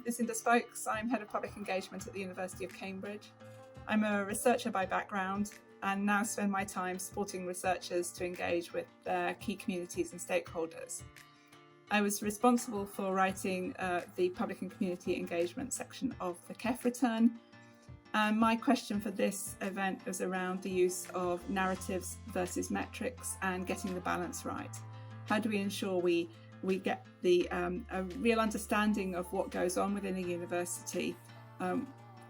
Lucinda Spokes. I'm Head of Public Engagement at the University of Cambridge. I'm a researcher by background and now spend my time supporting researchers to engage with their key communities and stakeholders. I was responsible for writing the public and community engagement section of the KEF return. And my question for this event was around the use of narratives versus metrics and getting the balance right. How do we ensure we get a real understanding of what goes on within a university,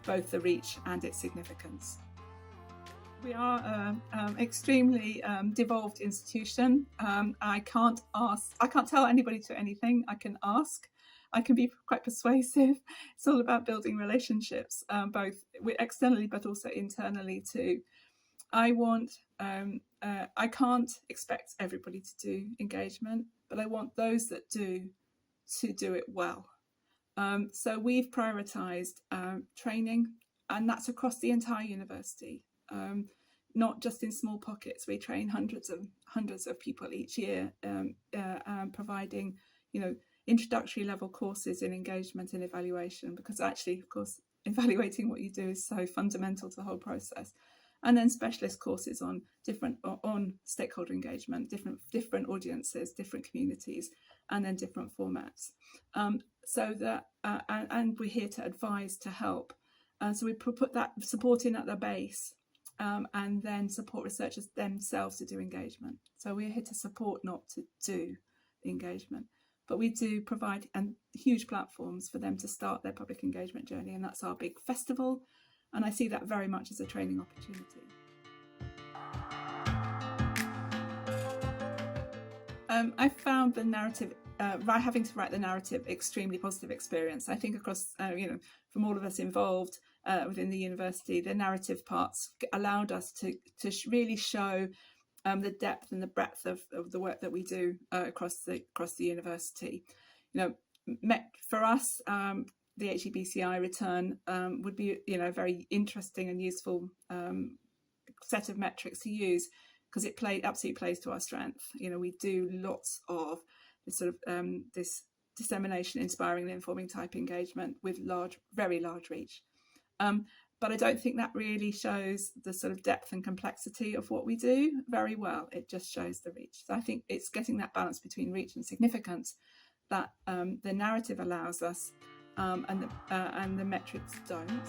both the reach and its significance? We are an extremely devolved institution. I can't tell anybody to anything. I can ask. I can be quite persuasive. It's all about building relationships, both externally but also internally too. I can't expect everybody to do engagement, but I want those that do to do it well. So we've prioritised training, and that's across the entire university. Not just in small pockets. We train hundreds of people each year, providing, introductory level courses in engagement and evaluation, because actually, of course, evaluating what you do is so fundamental to the whole process. And then specialist courses on stakeholder engagement, different audiences, different communities, and then different formats. So that and we're here to advise, to help. So we put that support in at the base. And then support researchers themselves to do engagement. So we're here to support, not to do the engagement. But we do provide huge platforms for them to start their public engagement journey, and that's our big festival. And I see that very much as a training opportunity. I found the narrative, having to write the narrative, extremely positive experience. I think across, from all of us involved within the university, the narrative parts allowed us to really show the depth and the breadth of the work that we do across the university. For us, the HEBCI return would be a very interesting and useful set of metrics to use, because it absolutely plays to our strength. We do lots of this sort of this dissemination, inspiring and informing type engagement with very large reach. But I don't think that really shows the sort of depth and complexity of what we do very well. It just shows the reach. So I think it's getting that balance between reach and significance that the narrative allows us, and the metrics don't.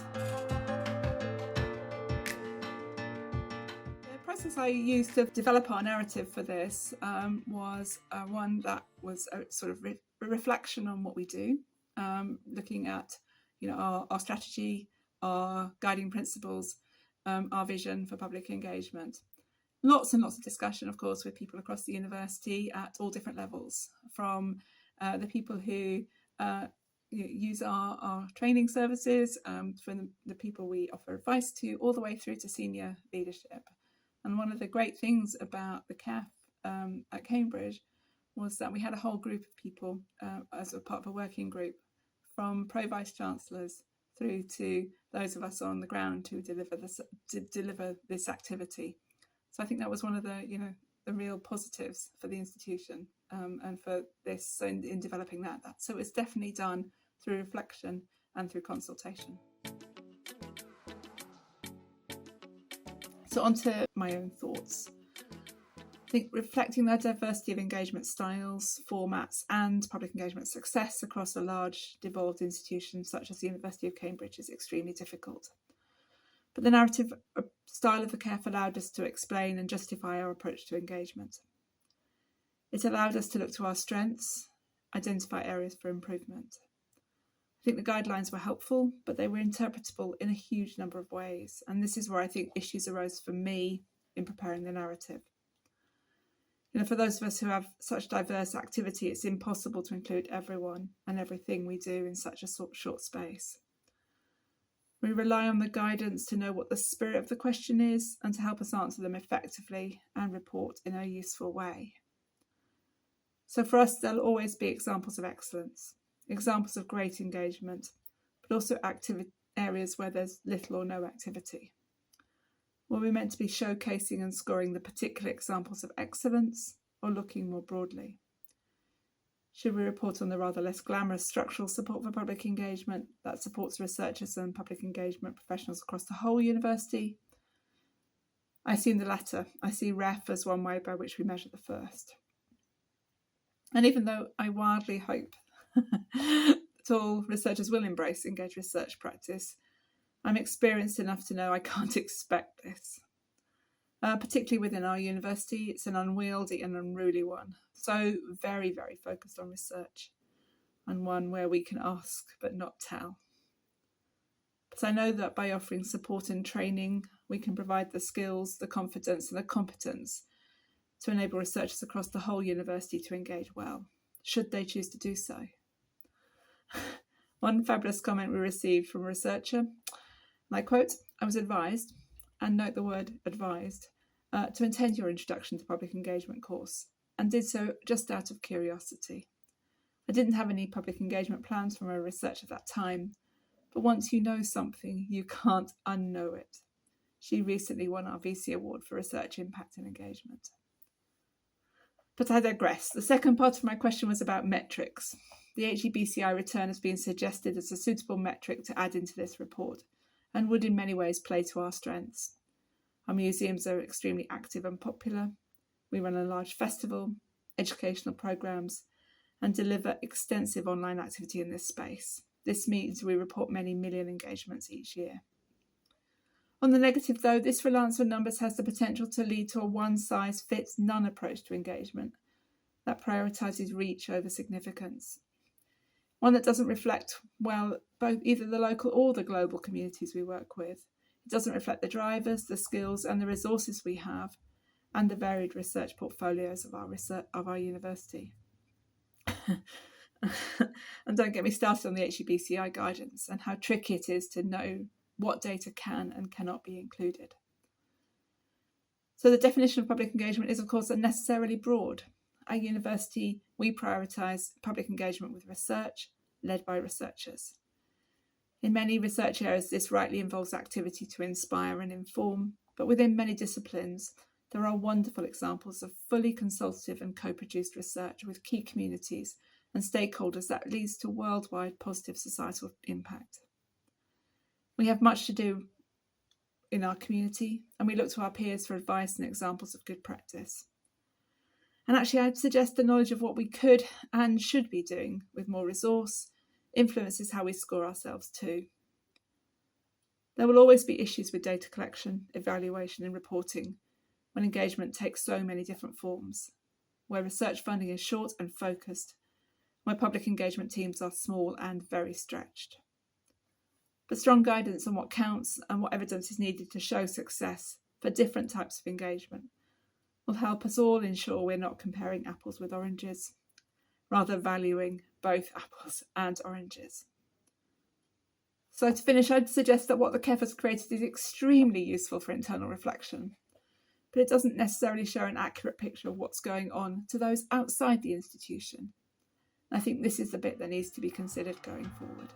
The process I used to develop our narrative for this was one that was a sort of reflection on what we do, looking at our strategy, our guiding principles, our vision for public engagement. Lots and lots of discussion, of course, with people across the university at all different levels, from the people who use our training services, from the people we offer advice to, all the way through to senior leadership. And one of the great things about the KEF at Cambridge was that we had a whole group of people as a part of a working group, from pro-vice chancellors through to those of us on the ground to deliver this activity. So I think that was one of the real positives for the institution, and for this in developing that. So it's definitely done through reflection and through consultation. So on to my own thoughts. I think reflecting the diversity of engagement styles, formats and public engagement success across a large devolved institution such as the University of Cambridge is extremely difficult. But the narrative style of the KEF allowed us to explain and justify our approach to engagement. It allowed us to look to our strengths, identify areas for improvement. I think the guidelines were helpful, but they were interpretable in a huge number of ways. And this is where I think issues arose for me in preparing the narrative. For those of us who have such diverse activity, it's impossible to include everyone and everything we do in such a short space. We rely on the guidance to know what the spirit of the question is and to help us answer them effectively and report in a useful way. So for us, there'll always be examples of excellence, examples of great engagement, but also areas where there's little or no activity. Were we meant to be showcasing and scoring the particular examples of excellence, or looking more broadly? Should we report on the rather less glamorous structural support for public engagement that supports researchers and public engagement professionals across the whole university? I assume the latter. I see REF as one way by which we measure the first. And even though I wildly hope that all researchers will embrace engaged research practice, I'm experienced enough to know I can't expect this. Particularly within our university, it's an unwieldy and unruly one. So very, very focused on research, and one where we can ask but not tell. But I know that by offering support and training, we can provide the skills, the confidence and the competence to enable researchers across the whole university to engage well, should they choose to do so. One fabulous comment we received from a researcher, and I quote, "I was advised," and note the word advised, "to attend your Introduction to Public Engagement course, and did so just out of curiosity. I didn't have any public engagement plans for my research at that time, but once you know something, you can't unknow it." She recently won our VC Award for Research Impact and Engagement. But I digress. The second part of my question was about metrics. The HEBCI return has been suggested as a suitable metric to add into this report, and would in many ways play to our strengths. Our museums are extremely active and popular. We run a large festival, educational programmes, and deliver extensive online activity in this space. This means we report many million engagements each year. On the negative though, this reliance on numbers has the potential to lead to a one-size-fits-none approach to engagement that prioritises reach over significance. One that doesn't reflect well both either the local or the global communities we work with. It doesn't reflect the drivers, the skills and the resources we have, and the varied research portfolios of our university. And don't get me started on the HEBCI guidance and how tricky it is to know what data can and cannot be included. So the definition of public engagement is of course unnecessarily broad. At university, we prioritise public engagement with research, led by researchers. In many research areas, this rightly involves activity to inspire and inform, but within many disciplines, there are wonderful examples of fully consultative and co-produced research with key communities and stakeholders that leads to worldwide positive societal impact. We have much to do in our community, and we look to our peers for advice and examples of good practice. And actually, I'd suggest the knowledge of what we could and should be doing with more resource influences how we score ourselves too. There will always be issues with data collection, evaluation and reporting when engagement takes so many different forms, where research funding is short and focused, where public engagement teams are small and very stretched. But strong guidance on what counts and what evidence is needed to show success for different types of engagement will help us all ensure we're not comparing apples with oranges, rather valuing both apples and oranges. So to finish, I'd suggest that what the KEF has created is extremely useful for internal reflection, but it doesn't necessarily show an accurate picture of what's going on to those outside the institution. I think this is the bit that needs to be considered going forward.